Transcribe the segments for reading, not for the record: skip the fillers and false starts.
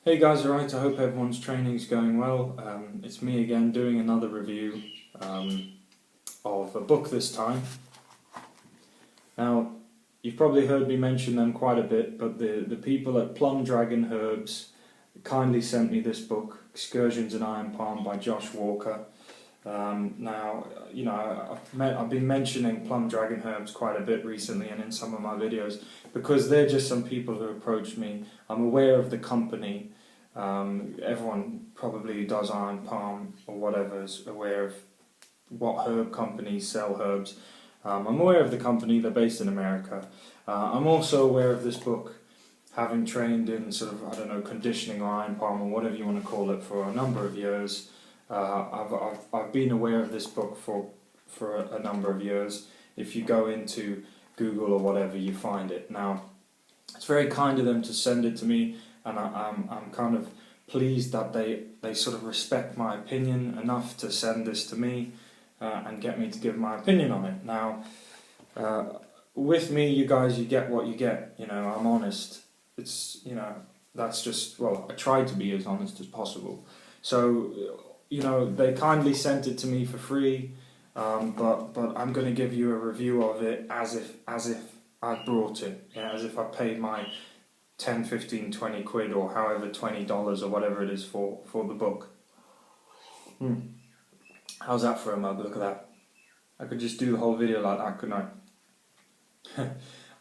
Hey guys, alright, I hope everyone's training's going well. It's me again doing another review of a book this time. Now, you've probably heard me mention them quite a bit, but the people at Plum Dragon Herbs kindly sent me this book, Excursions in Iron Palm by Josh Walker. Now, you know, I've been mentioning Plum Dragon Herbs quite a bit recently and in some of my videos because they're just some people who approached me. I'm aware of the company. Everyone probably who does Iron Palm or whatever is aware of what herb companies sell herbs. I'm aware of the company, they're based in America. I'm also aware of this book, having trained in sort of, I don't know, conditioning or Iron Palm or whatever you want to call it for a number of years. I've been aware of this book for a number of years. If you go into Google or whatever, you find it. Now, it's very kind of them to send it to me, and I'm kind of pleased that they sort of respect my opinion enough to send this to me and get me to give my opinion on it. Now, with me, you guys, you get what you get. You know, I'm honest. It's, you know, that's just, well, I try to be as honest as possible. So, you know, they kindly sent it to me for free, but I'm going to give you a review of it as if I brought it, yeah, as if I paid my 10, 15, 20 quid or however $20 or whatever it is for the book. How's that for a mug? Look at that. I could just do the whole video like that, couldn't I?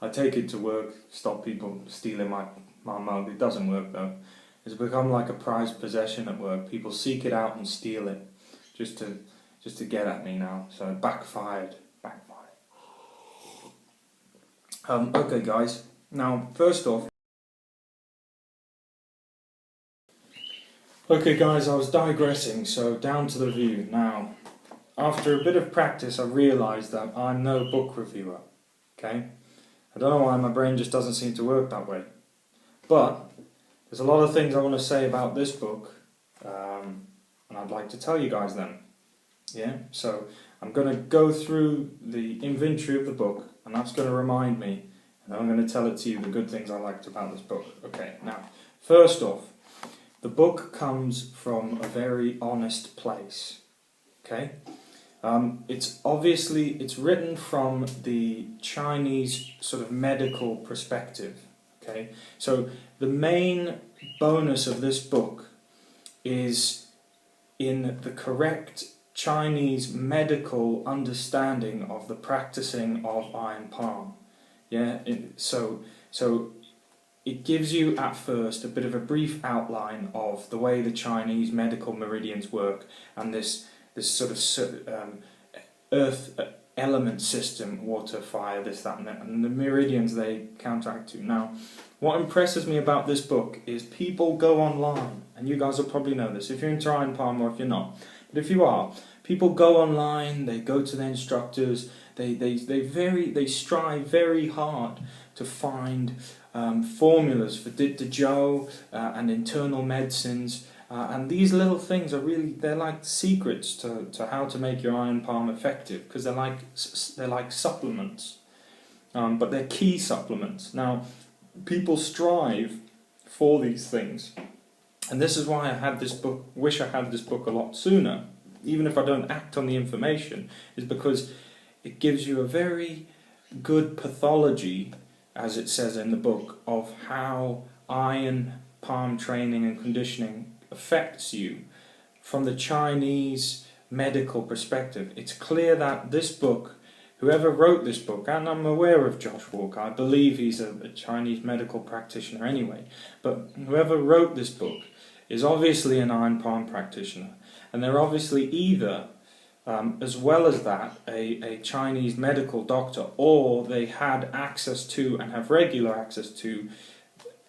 I take it to work, stop people stealing my mug. It doesn't work though. It's become like a prized possession at work. People seek it out and steal it just to get at me now. So backfired. Okay guys, now first off, okay guys, I was digressing, so down to the review. Now, after a bit of practice I realised that I'm no book reviewer, okay? I don't know why my brain just doesn't seem to work that way. But there's a lot of things I want to say about this book, and I'd like to tell you guys them. Yeah, so I'm going to go through the inventory of the book, and that's going to remind me, and I'm going to tell it to you the good things I liked about this book. Okay, now, first off, the book comes from a very honest place. Okay, it's written from the Chinese sort of medical perspective. Okay, so the main bonus of this book is in the correct Chinese medical understanding of the practicing of Iron Palm. Yeah, so it gives you at first a bit of a brief outline of the way the Chinese medical meridians work and this sort of earth element system, water, fire, this, that, and the meridians they counteract to. Now, what impresses me about this book is people go online, and you guys will probably know this if you're into Iron Palm or if you're not. But if you are, people go online, they go to their instructors, they strive very hard to find formulas for Didjou and internal medicines. And these little things are really, they're like secrets to how to make your Iron Palm effective, because they're like supplements, but they're key supplements. Now, people strive for these things, and this is why I had this book, wish I had this book a lot sooner, even if I don't act on the information, is because it gives you a very good pathology, as it says in the book, of how Iron Palm training and conditioning affects you from the Chinese medical perspective. It's clear that this book, whoever wrote this book, and I'm aware of Josh Walker, I believe he's a Chinese medical practitioner anyway, but whoever wrote this book is obviously an Iron Palm practitioner, and they're obviously either, as well as that, a Chinese medical doctor, or they had access to and have regular access to,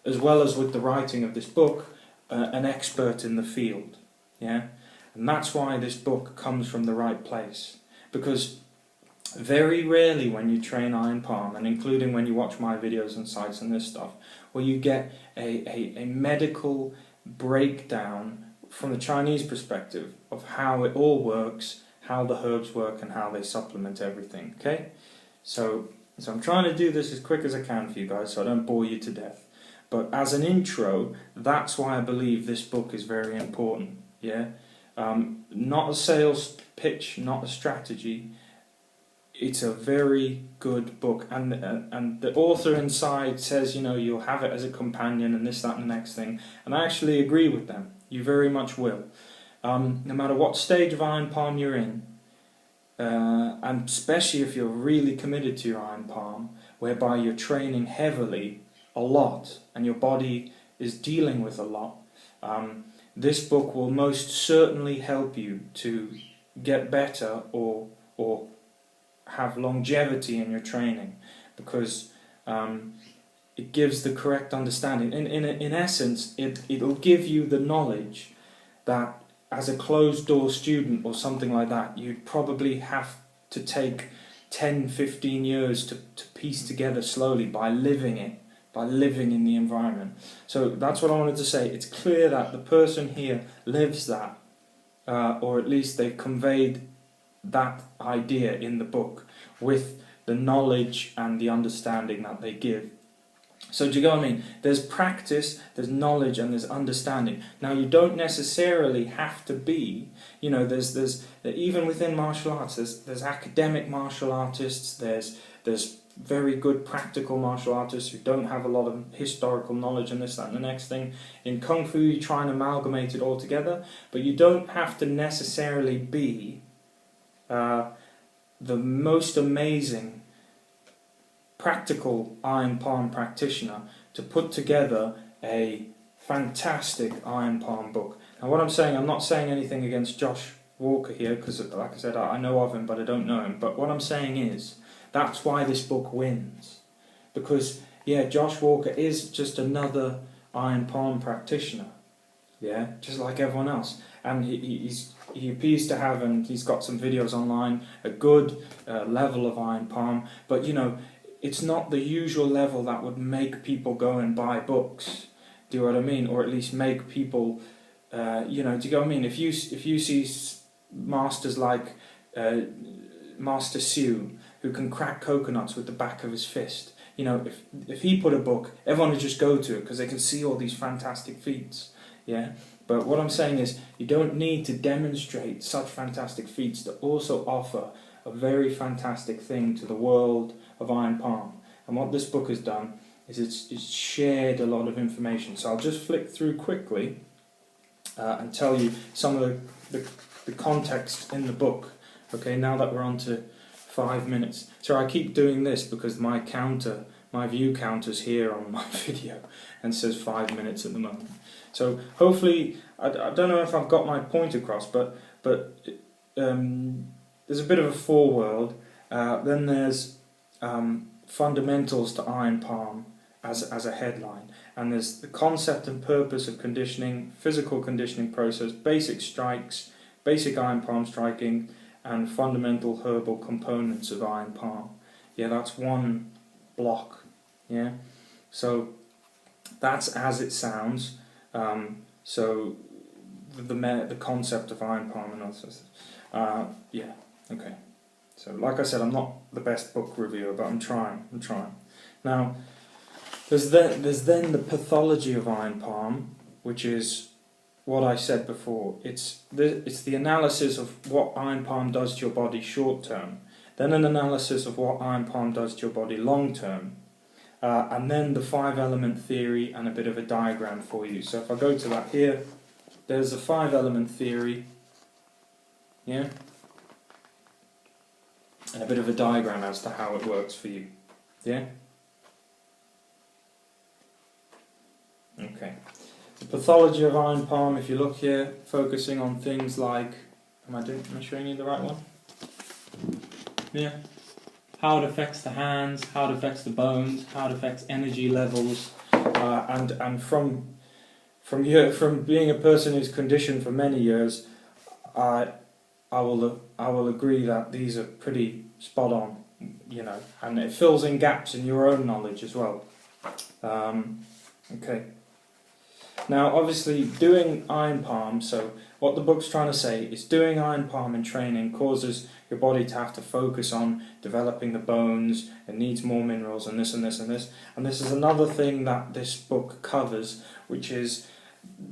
as well as with the writing of this book, an expert in the field, yeah, and that's why this book comes from the right place. Because very rarely when you train Iron Palm, and including when you watch my videos and sites and this stuff, where you get a medical breakdown from the Chinese perspective of how it all works, how the herbs work, and how they supplement everything. Okay, so I'm trying to do this as quick as I can for you guys, so I don't bore you to death. But as an intro, that's why I believe this book is very important. Yeah, not a sales pitch, not a strategy. It's a very good book, and the author inside says, you know, you'll have it as a companion and this, that, and the next thing. And I actually agree with them. You very much will. No matter what stage of Iron Palm you're in, and especially if you're really committed to your Iron Palm, whereby you're training heavily a lot and your body is dealing with a lot, this book will most certainly help you to get better or have longevity in your training, because it gives the correct understanding. In essence, it'll give you the knowledge that as a closed-door student or something like that, you'd probably have to take 10, 15 years to piece together slowly by living it, by living in the environment. So that's what I wanted to say. It's clear that the person here lives that, or at least they've conveyed that idea in the book with the knowledge and the understanding that they give. So do you get what I mean? There's practice, there's knowledge, and there's understanding. Now you don't necessarily have to be, you know, there's even within martial arts, there's academic martial artists, there's very good practical martial artists who don't have a lot of historical knowledge and this, that, and the next thing. In Kung Fu you try and amalgamate it all together, but you don't have to necessarily be the most amazing practical Iron Palm practitioner to put together a fantastic Iron Palm book. Now what I'm saying, I'm not saying anything against Josh Walker here, because like I said, I know of him but I don't know him, but what I'm saying is, that's why this book wins. Because, yeah, Josh Walker is just another Iron Palm practitioner, yeah, just like everyone else. And he appears to have, and he's got some videos online, a good level of Iron Palm, but you know, it's not the usual level that would make people go and buy books. Do you know what I mean? Or at least make people, you know, do you know what I mean? If you see masters like Master Siu, who can crack coconuts with the back of his fist, you know, if he put a book, everyone would just go to it because they can see all these fantastic feats. Yeah. But what I'm saying is, you don't need to demonstrate such fantastic feats to also offer a very fantastic thing to the world of Iron Palm. And what this book has done is it's shared a lot of information. So I'll just flick through quickly and tell you some of the context in the book. Okay, now that we're on to 5 minutes. So I keep doing this because my view counter's here on my video and says 5 minutes at the moment. So hopefully, I don't know if I've got my point across, but there's a bit of a foreworld. Then there's fundamentals to Iron Palm as a headline, and there's the concept and purpose of conditioning, physical conditioning process, basic strikes, basic Iron Palm striking, and fundamental herbal components of Iron Palm. Yeah, that's one block. Yeah, so that's as it sounds. So the concept of Iron Palm and all yeah, okay. So like I said, I'm not the best book reviewer, but I'm trying. Now, there's then the pathology of Iron Palm, which is what I said before. It's the analysis of what Iron Palm does to your body short term, then an analysis of what Iron Palm does to your body long term, and then the 5-element theory and a bit of a diagram for you. So if I go to that here, there's a 5-element theory, yeah, and a bit of a diagram as to how it works for you, yeah? Okay. The pathology of Iron Palm, if you look here, focusing on things like, am I showing you the right one? Yeah. How it affects the hands, how it affects the bones, how it affects energy levels, and from being a person who's conditioned for many years, I will agree that these are pretty spot on, you know, and it fills in gaps in your own knowledge as well. Okay. Now, obviously, doing iron palm, so what the book's trying to say is doing iron palm in training causes your body to have to focus on developing the bones, it needs more minerals and this and this and this. And this is another thing that this book covers, which is,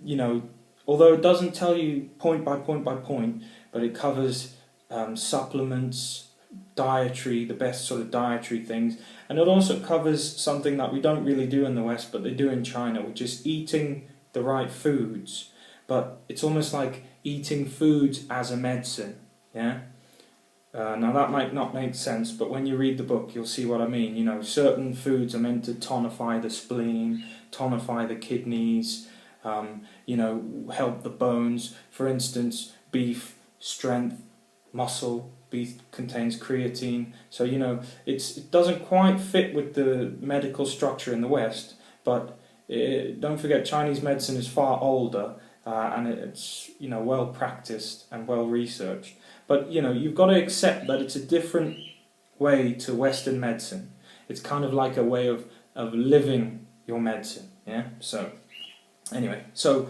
you know, although it doesn't tell you point by point by point, but it covers supplements, dietary, the best sort of dietary things, and it also covers something that we don't really do in the West, but they do in China, which is eating the right foods. But it's almost like eating foods as a medicine, yeah? Now that might not make sense, but when you read the book you'll see what I mean. You know, certain foods are meant to tonify the spleen, tonify the kidneys, you know, help the bones. For instance, beef, strength, muscle. Beef contains creatine. So, you know, it doesn't quite fit with the medical structure in the West, but don't forget Chinese medicine is far older, and it's, you know, well practiced and well researched. But, you know, you've got to accept that it's a different way to Western medicine. It's kind of like a way of living your medicine, yeah? So, anyway, so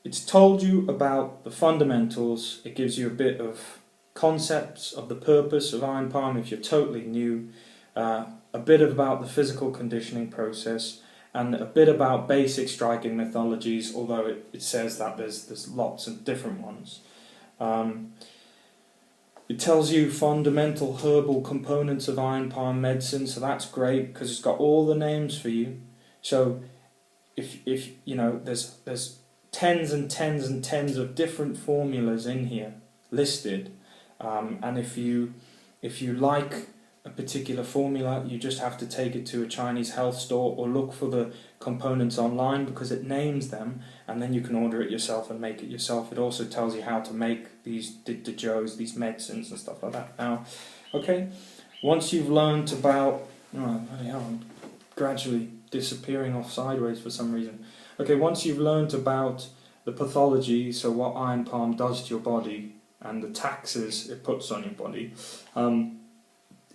it's told you about the fundamentals. It gives you a bit of concepts of the purpose of iron palm if you're totally new, a bit about the physical conditioning process, and a bit about basic striking methodologies, although it says that there's lots of different ones. It tells you fundamental herbal components of iron palm medicine, so that's great because it's got all the names for you. So if you know, there's tens and tens and tens of different formulas in here listed, and if you like a particular formula, you just have to take it to a Chinese health store or look for the components online because it names them, and then you can order it yourself and make it yourself. It also tells you how to make these these medicines and stuff like that. Now, okay, once you've learned about, I'm gradually disappearing off sideways for some reason. Okay, once you've learned about the pathology, so what iron palm does to your body and the taxes it puts on your body,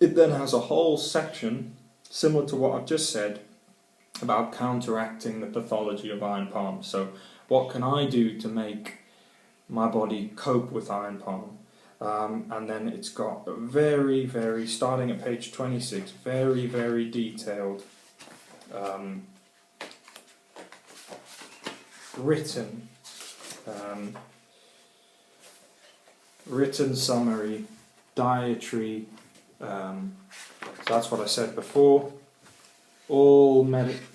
it then has a whole section, similar to what I've just said, about counteracting the pathology of iron palm. So what can I do to make my body cope with iron palm? And then it's got a very, very, starting at page 26, very, very detailed written summary, dietary. So that's what I said before. All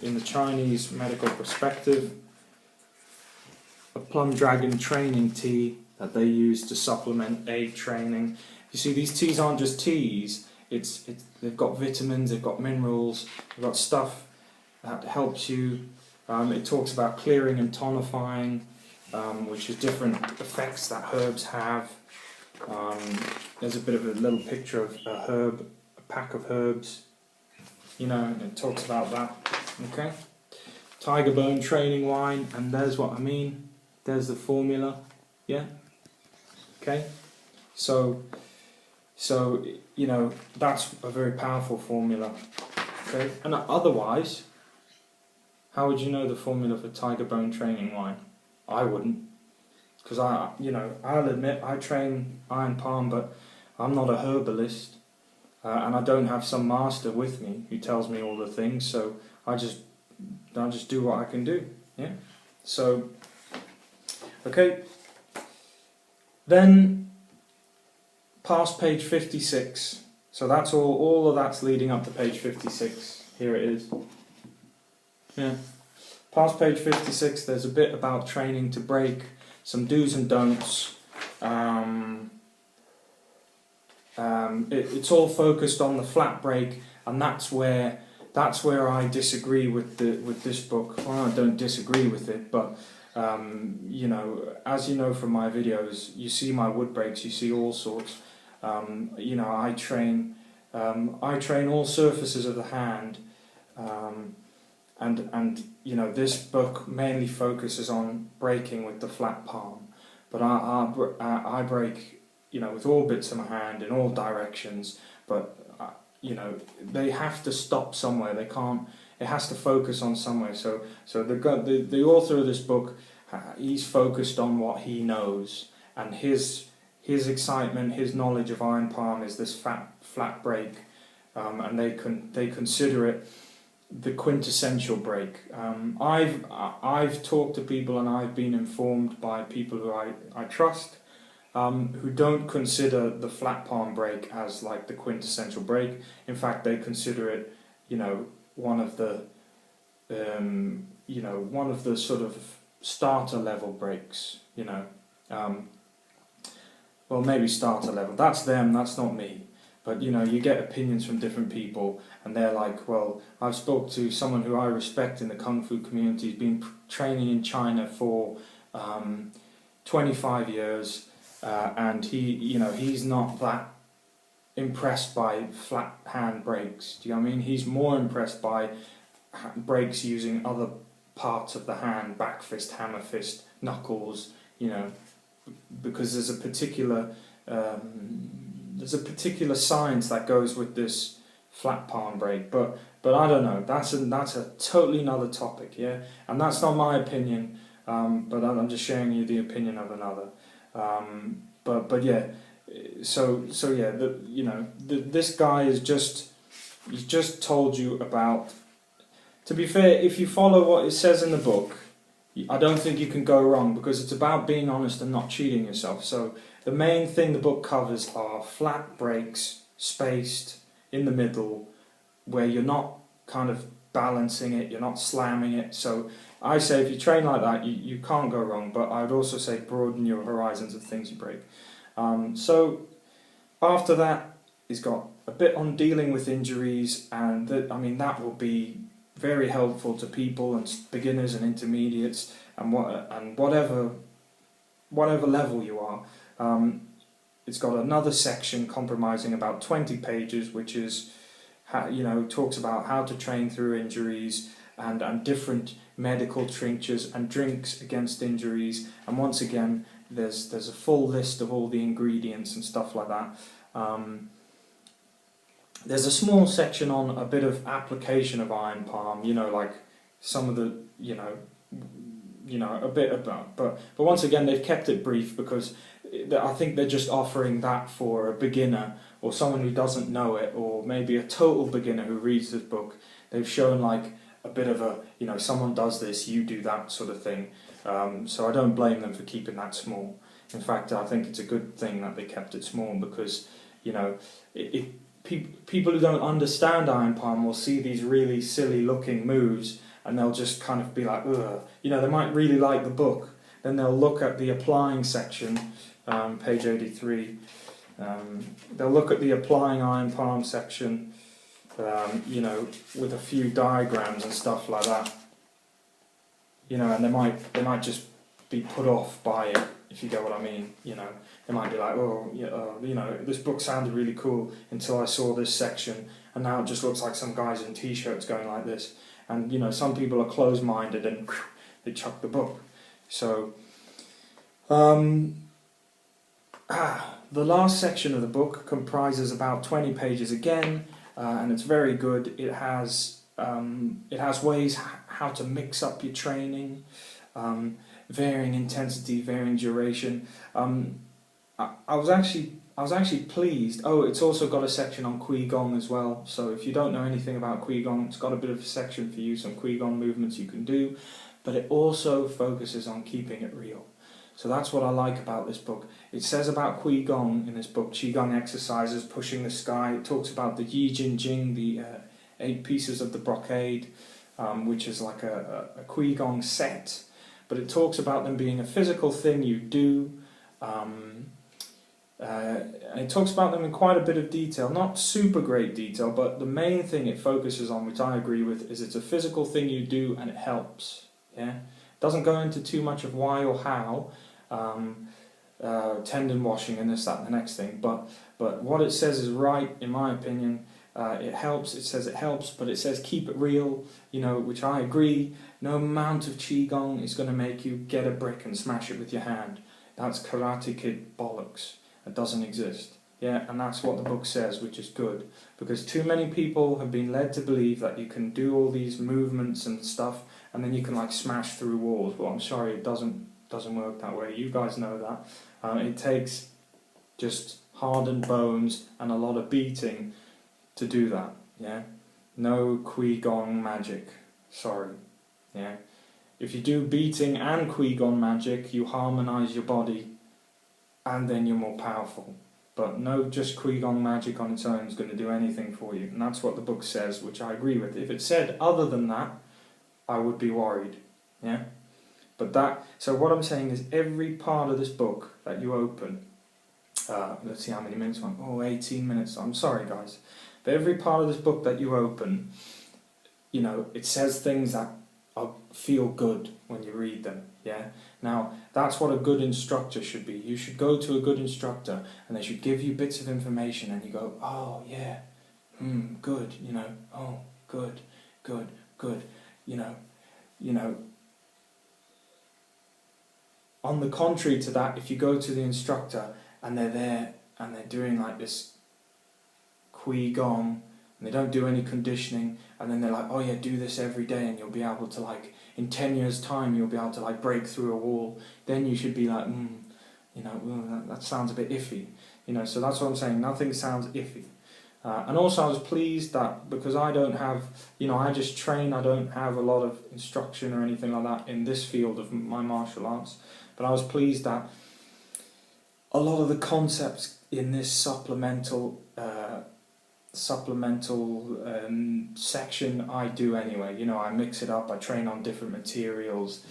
in the Chinese medical perspective. A plum dragon training tea that they use to supplement egg training. You see, these teas aren't just teas. They've got vitamins, they've got minerals, they've got stuff that helps you. It talks about clearing and tonifying, which is different effects that herbs have. There's a bit of a little picture of a pack of herbs, you know, and it talks about that. Okay, tiger bone training wine, and there's what I mean. There's the formula, yeah. Okay, so you know, that's a very powerful formula. Okay, and otherwise, how would you know the formula for tiger bone training wine? I wouldn't. Because I'll admit I train iron palm, but I'm not a herbalist, and I don't have some master with me who tells me all the things. So I just do what I can do. Yeah. So okay. Then past page 56. So that's all of that's leading up to page 56. Here it is. Yeah. Past page 56. There's a bit about training to break. Some do's and don'ts. It's all focused on the flat break, and that's where I disagree with this book. Well, I don't disagree with it, but you know, as you know from my videos, you see my wood breaks, you see all sorts. You know, I train all surfaces of the hand, and you know, this book mainly focuses on breaking with the flat palm, but I break, you know, with all bits of my hand in all directions. But you know, they have to stop somewhere. They can't. It has to focus on somewhere. So the author of this book, he's focused on what he knows, and his excitement, his knowledge of iron palm is this flat break, and they consider it the quintessential break. I've talked to people, and I've been informed by people who I trust, who don't consider the flat palm break as like the quintessential break. In fact, they consider it, you know, one of the sort of starter level breaks. You know, well, maybe starter level. That's them. That's not me. But you know, you get opinions from different people, and they're like, well, I've spoke to someone who I respect in the Kung Fu community. He's been training in China for 25 years, and he's not that impressed by flat hand breaks. Do you know what I mean? He's more impressed by breaks using other parts of the hand, back fist, hammer fist, knuckles. You know, because there's a particular science that goes with this flat palm break, but I don't know. That's a totally another topic, yeah. And that's not my opinion, but I'm just sharing you the opinion of another. But yeah, so yeah, this guy he's just told you about. To be fair, if you follow what it says in the book, I don't think you can go wrong, because it's about being honest and not cheating yourself. So the main thing the book covers are flat breaks, spaced, in the middle, where you're not kind of balancing it, you're not slamming it. So I say if you train like that, you can't go wrong, but I would also say broaden your horizons of things you break. So after that, he's got a bit on dealing with injuries, and that will be very helpful to people and beginners and intermediates and whatever level you are. It's got another section comprising about 20 pages, which is talks about how to train through injuries and different medical tinctures and drinks against injuries. And once again, there's a full list of all the ingredients and stuff like that. There's a small section on a bit of application of iron palm, like some of the, a bit about, but once again, they've kept it brief, because I think they're just offering that for a beginner or someone who doesn't know it, or maybe a total beginner who reads this book. They've shown like a bit of a, someone does this, you do that sort of thing. So I don't blame them for keeping that small. In fact, I think it's a good thing that they kept it small, because, people who don't understand iron palm will see these really silly looking moves, and they'll just kind of be like, ugh. They might really like the book. Then they'll look at the applying section, page 83. They'll look at the applying iron palm section, with a few diagrams and stuff like that. And they might just be put off by it, if you get what I mean. They might be like, this book sounded really cool until I saw this section, and now it just looks like some guys in t-shirts going like this. And some people are closed-minded and they chuck the book. So, the last section of the book comprises about 20 pages again, and it's very good. It has ways how to mix up your training, varying intensity, varying duration. I was actually pleased. Oh, it's also got a section on Qigong as well. So if you don't know anything about Qigong, it's got a bit of a section for you, some Qigong movements you can do. But it also focuses on keeping it real. So that's what I like about this book. It says about Qigong in this book, Qigong exercises, pushing the sky. It talks about the Yi Jin Jing, the 8 pieces of the brocade, which is like a Qigong set. But it talks about them being a physical thing you do. And it talks about them in quite a bit of detail, not super great detail, but the main thing it focuses on, which I agree with, is it's a physical thing you do and it helps. Yeah, it doesn't go into too much of why or how, tendon washing and this, that, and the next thing. But what it says is right, in my opinion. It helps. It says it helps, but it says keep it real. Which I agree. No amount of qigong is going to make you get a brick and smash it with your hand. That's Karate Kid bollocks. It doesn't exist. Yeah, and that's what the book says, which is good. Because too many people have been led to believe that you can do all these movements and stuff, and then you can like smash through walls. Well, I'm sorry, it doesn't work that way. You guys know that. It takes just hardened bones and a lot of beating to do that. Yeah, no Qui-Gon magic. Sorry. Yeah, if you do beating and Qui-Gon magic, you harmonize your body, and then you're more powerful. But no, just Qui-Gon magic on its own is going to do anything for you. And that's what the book says, which I agree with. If it said other than that, I would be worried. Yeah? So what I'm saying is every part of this book that you open, let's see how many minutes I'm on. 18 minutes. I'm sorry, guys. But every part of this book that you open, it says things that feel good when you read them. Yeah. Now, that's what a good instructor should be. You should go to a good instructor and they should give you bits of information and you go, oh, yeah, good, oh, good. On the contrary to that, if you go to the instructor and they're there and they're doing like this Qui-Gon and they don't do any conditioning and then they're like, oh yeah, do this every day and you'll be able to like, in 10 years time you'll be able to like break through a wall, then you should be like, that sounds a bit iffy. So that's what I'm saying, nothing sounds iffy. And also I was pleased that, because I don't have, I just train, I don't have a lot of instruction or anything like that in this field of my martial arts, but I was pleased that a lot of the concepts in this supplemental section I do anyway. I mix it up, I train on different materials,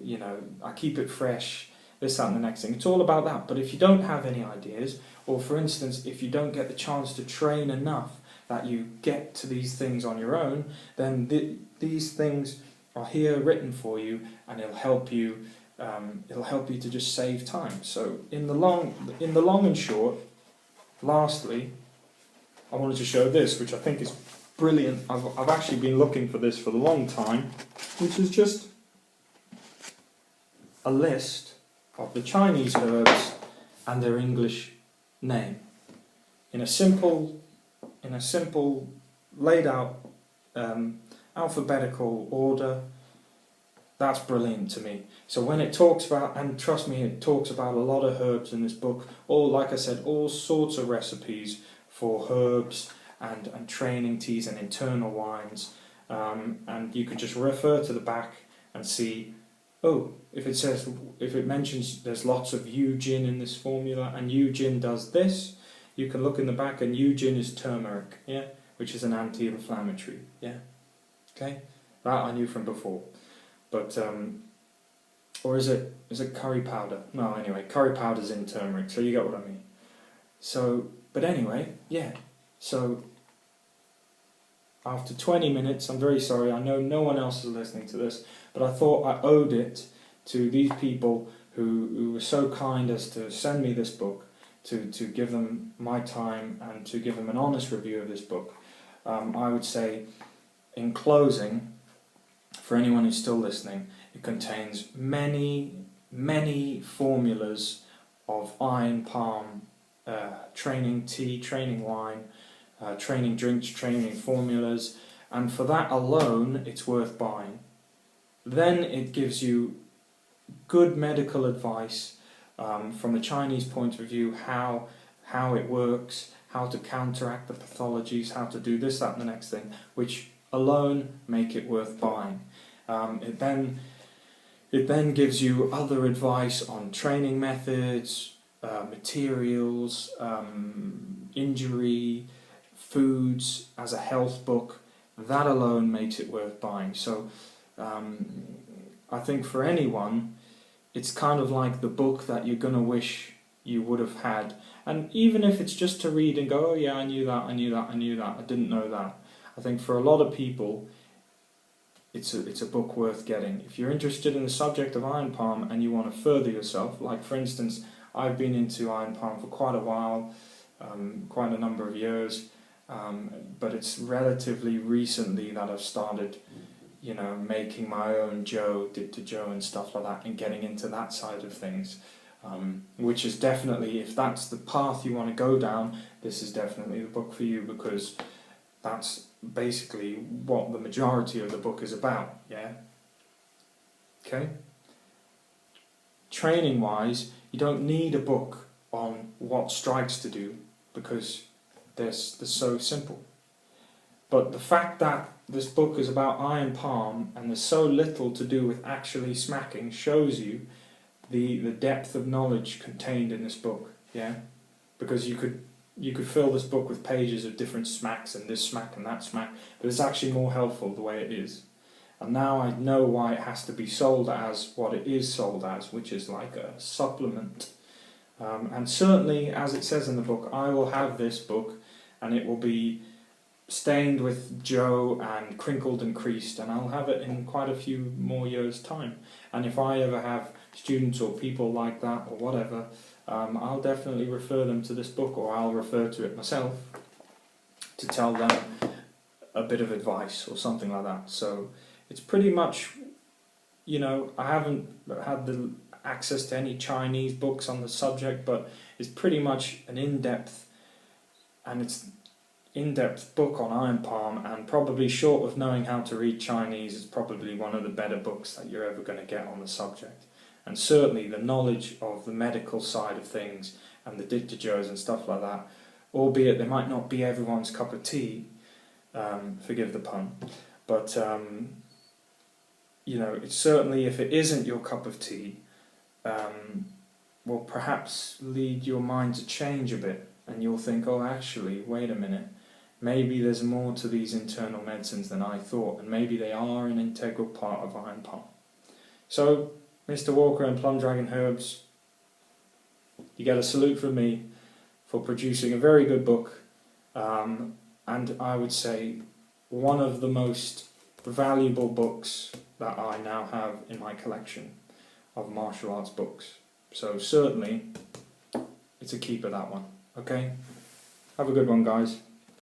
I keep it fresh, this, that and the next thing. It's all about that. But if you don't have any ideas, or for instance, if you don't get the chance to train enough that you get to these things on your own, then these things are here written for you, and it'll help you to just save time. So in the long and short, lastly, I wanted to show this, which I think is brilliant. I've actually been looking for this for a long time, which is just a list of the Chinese herbs and their English name in a simple laid out alphabetical order. That's brilliant to me. So when it talks about, and trust me, it talks about a lot of herbs in this book, like I said, all sorts of recipes for herbs and training teas and internal wines, and you could just refer to the back and see, if it mentions there's lots of Yu-Jin in this formula and Yu-Jin does this, you can look in the back and Yu-Jin is turmeric, yeah, which is an anti-inflammatory, yeah, okay, that I knew from before, but or is it curry powder? No, anyway, curry powder's in turmeric, so you get what I mean. So, but anyway, yeah, so after 20 minutes, I'm very sorry, I know no one else is listening to this, but I thought I owed it to these people who were so kind as to send me this book, to give them my time and to give them an honest review of this book. I would say, in closing, for anyone who's still listening, it contains many, many formulas of iron palm, training tea, training wine, training drinks, training formulas, and for that alone it's worth buying. Then it gives you good medical advice from the Chinese point of view, how it works, how to counteract the pathologies, how to do this, that and the next thing, which alone make it worth buying. It then gives you other advice on training methods, materials, injury, foods, as a health book. That alone makes it worth buying. So I think for anyone, it's kind of like the book that you're going to wish you would have had. And even if it's just to read and go, oh yeah, I knew that, I didn't know that. I think for a lot of people, it's a book worth getting. If you're interested in the subject of iron palm and you want to further yourself, like for instance, I've been into iron palm for quite a while, quite a number of years, but it's relatively recently that I've started, making my own Joe, dip to Joe and stuff like that, and getting into that side of things. which is definitely, if that's the path you want to go down, this is definitely the book for you, because that's basically what the majority of the book is about, yeah? Okay? Training wise, you don't need a book on what strikes to do, because they're so simple. But the fact that this book is about iron palm and there's so little to do with actually smacking shows you the depth of knowledge contained in this book, yeah? Because you could fill this book with pages of different smacks and this smack and that smack, but it's actually more helpful the way it is. And now I know why it has to be sold as what it is sold as, which is like a supplement. And certainly, as it says in the book, I will have this book and it will be stained with Joe and crinkled and creased, and I'll have it in quite a few more years' time. And if I ever have students or people like that or whatever, I'll definitely refer them to this book, or I'll refer to it myself to tell them a bit of advice or something like that. So it's pretty much, you know, I haven't had the access to any Chinese books on the subject, but it's pretty much an in-depth book on iron palm, and probably short of knowing how to read Chinese, it's probably one of the better books that you're ever going to get on the subject. And certainly the knowledge of the medical side of things and the dictajos and stuff like that, albeit they might not be everyone's cup of tea, forgive the pun, but you know, it's certainly, if it isn't your cup of tea, will perhaps lead your mind to change a bit, and you'll think, oh actually, wait a minute, maybe there's more to these internal medicines than I thought, and maybe they are an integral part of iron palm. So, Mr. Walker and Plum Dragon Herbs, you get a salute from me for producing a very good book, and I would say one of the most valuable books that I now have in my collection of martial arts books. So certainly, it's a keeper, that one. Okay? Have a good one, guys.